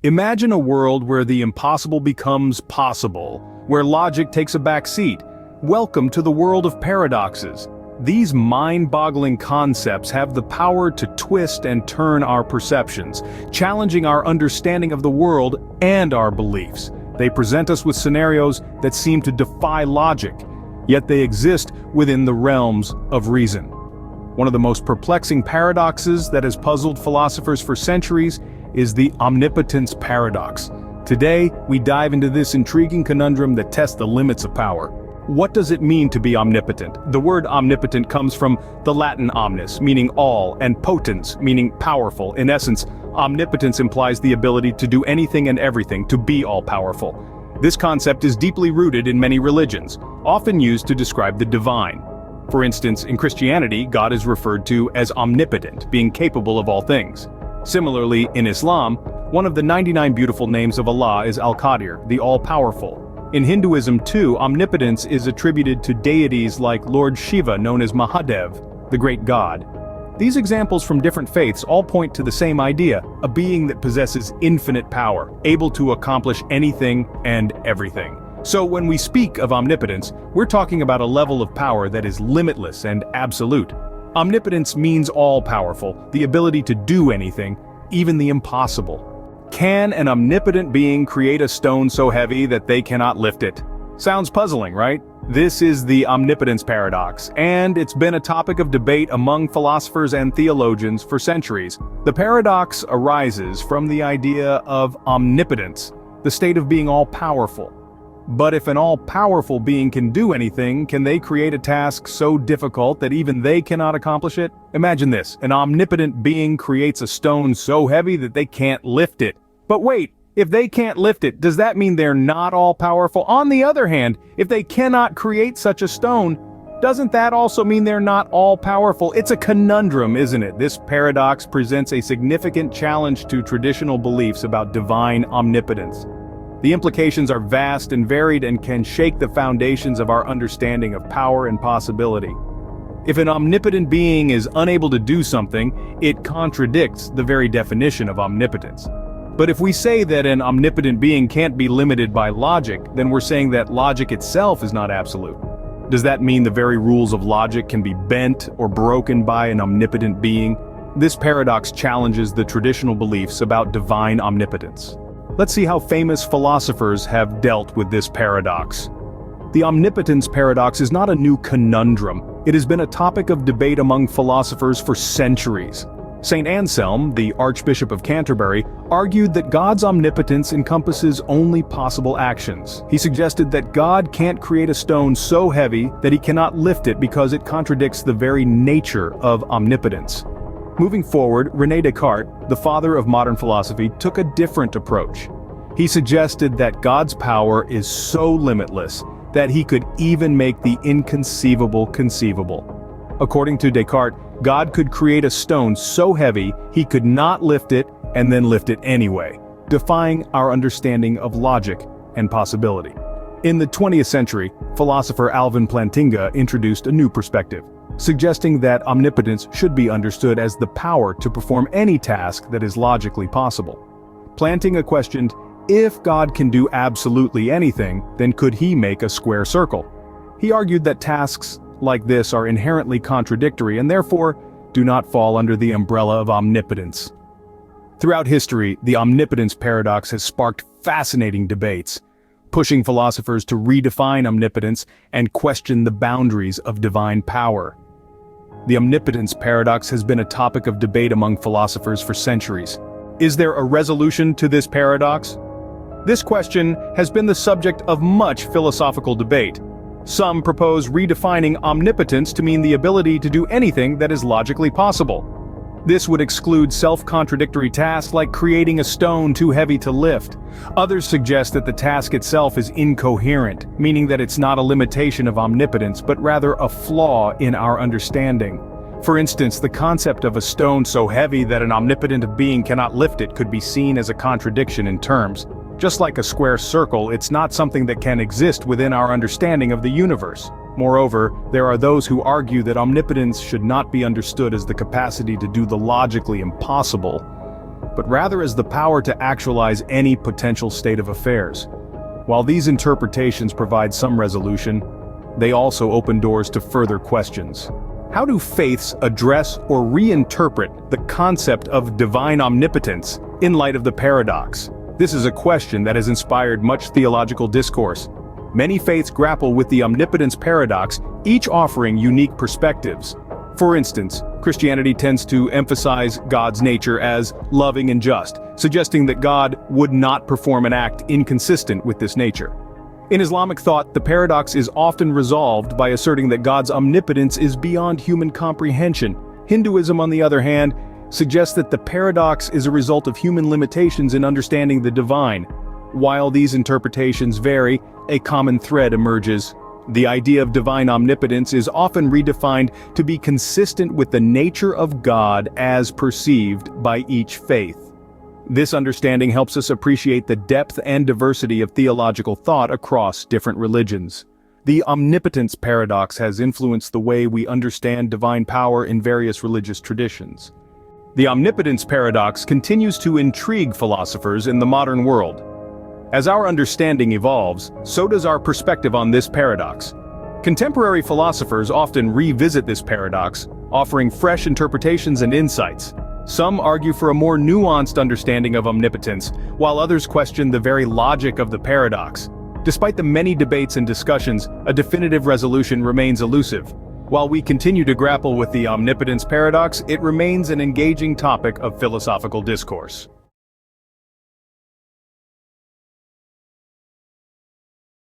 Imagine a world where the impossible becomes possible, where logic takes a back seat. Welcome to the world of paradoxes. These mind-boggling concepts have the power to twist and turn our perceptions, challenging our understanding of the world and our beliefs. They present us with scenarios that seem to defy logic, yet they exist within the realms of reason. One of the most perplexing paradoxes that has puzzled philosophers for centuries is the omnipotence paradox. Today, we dive into this intriguing conundrum that tests the limits of power. What does it mean to be omnipotent? The word omnipotent comes from the Latin omnis, meaning all, and potens, meaning powerful. In essence, omnipotence implies the ability to do anything and everything, to be all-powerful. This concept is deeply rooted in many religions, often used to describe the divine. For instance, in Christianity, God is referred to as omnipotent, being capable of all things. Similarly, in Islam, one of the 99 beautiful names of Allah is Al-Qadir, the all-powerful. In Hinduism too, omnipotence is attributed to deities like Lord Shiva, known as Mahadev, the great god. These examples from different faiths all point to the same idea, a being that possesses infinite power, able to accomplish anything and everything. So when we speak of omnipotence, we're talking about a level of power that is limitless and absolute. Omnipotence means all-powerful, the ability to do anything, even the impossible. Can an omnipotent being create a stone so heavy that they cannot lift it? Sounds puzzling, right? This is the omnipotence paradox, and it's been a topic of debate among philosophers and theologians for centuries. The paradox arises from the idea of omnipotence, the state of being all-powerful. But if an all-powerful being can do anything, can they create a task so difficult that even they cannot accomplish it? Imagine this, an omnipotent being creates a stone so heavy that they can't lift it. But wait, if they can't lift it, does that mean they're not all-powerful? On the other hand, if they cannot create such a stone, doesn't that also mean they're not all-powerful? It's a conundrum, isn't it? This paradox presents a significant challenge to traditional beliefs about divine omnipotence. The implications are vast and varied and can shake the foundations of our understanding of power and possibility. If an omnipotent being is unable to do something, it contradicts the very definition of omnipotence. But if we say that an omnipotent being can't be limited by logic, then we're saying that logic itself is not absolute. Does that mean the very rules of logic can be bent or broken by an omnipotent being? This paradox challenges the traditional beliefs about divine omnipotence. Let's see how famous philosophers have dealt with this paradox. The omnipotence paradox is not a new conundrum. It has been a topic of debate among philosophers for centuries. Saint Anselm, the Archbishop of Canterbury, argued that God's omnipotence encompasses only possible actions. He suggested that God can't create a stone so heavy that he cannot lift it because it contradicts the very nature of omnipotence. Moving forward, René Descartes, the father of modern philosophy, took a different approach. He suggested that God's power is so limitless that he could even make the inconceivable conceivable. According to Descartes, God could create a stone so heavy he could not lift it and then lift it anyway, defying our understanding of logic and possibility. In the 20th century, philosopher Alvin Plantinga introduced a new perspective, suggesting that omnipotence should be understood as the power to perform any task that is logically possible. Plantinga questioned, if God can do absolutely anything, then could he make a square circle? He argued that tasks like this are inherently contradictory and therefore do not fall under the umbrella of omnipotence. Throughout history, the omnipotence paradox has sparked fascinating debates, pushing philosophers to redefine omnipotence and question the boundaries of divine power. The omnipotence paradox has been a topic of debate among philosophers for centuries. Is there a resolution to this paradox? This question has been the subject of much philosophical debate. Some propose redefining omnipotence to mean the ability to do anything that is logically possible. This would exclude self-contradictory tasks like creating a stone too heavy to lift. Others suggest that the task itself is incoherent, meaning that it's not a limitation of omnipotence, but rather a flaw in our understanding. For instance, the concept of a stone so heavy that an omnipotent being cannot lift it could be seen as a contradiction in terms. Just like a square circle, it's not something that can exist within our understanding of the universe. Moreover, there are those who argue that omnipotence should not be understood as the capacity to do the logically impossible. but rather as the power to actualize any potential state of affairs. While these interpretations provide some resolution, they also open doors to further questions. How do faiths address or reinterpret the concept of divine omnipotence in light of the paradox? This is a question that has inspired much theological discourse. Many faiths grapple with the omnipotence paradox, each offering unique perspectives. For instance, Christianity tends to emphasize God's nature as loving and just, suggesting that God would not perform an act inconsistent with this nature. In Islamic thought, the paradox is often resolved by asserting that God's omnipotence is beyond human comprehension. Hinduism, on the other hand, suggests that the paradox is a result of human limitations in understanding the divine. While these interpretations vary, a common thread emerges. The idea of divine omnipotence is often redefined to be consistent with the nature of God as perceived by each faith. This understanding helps us appreciate the depth and diversity of theological thought across different religions. The omnipotence paradox has influenced the way we understand divine power in various religious traditions. The omnipotence paradox continues to intrigue philosophers in the modern world. As our understanding evolves, so does our perspective on this paradox. Contemporary philosophers often revisit this paradox, offering fresh interpretations and insights. Some argue for a more nuanced understanding of omnipotence, while others question the very logic of the paradox. Despite the many debates and discussions, a definitive resolution remains elusive. While we continue to grapple with the omnipotence paradox, it remains an engaging topic of philosophical discourse.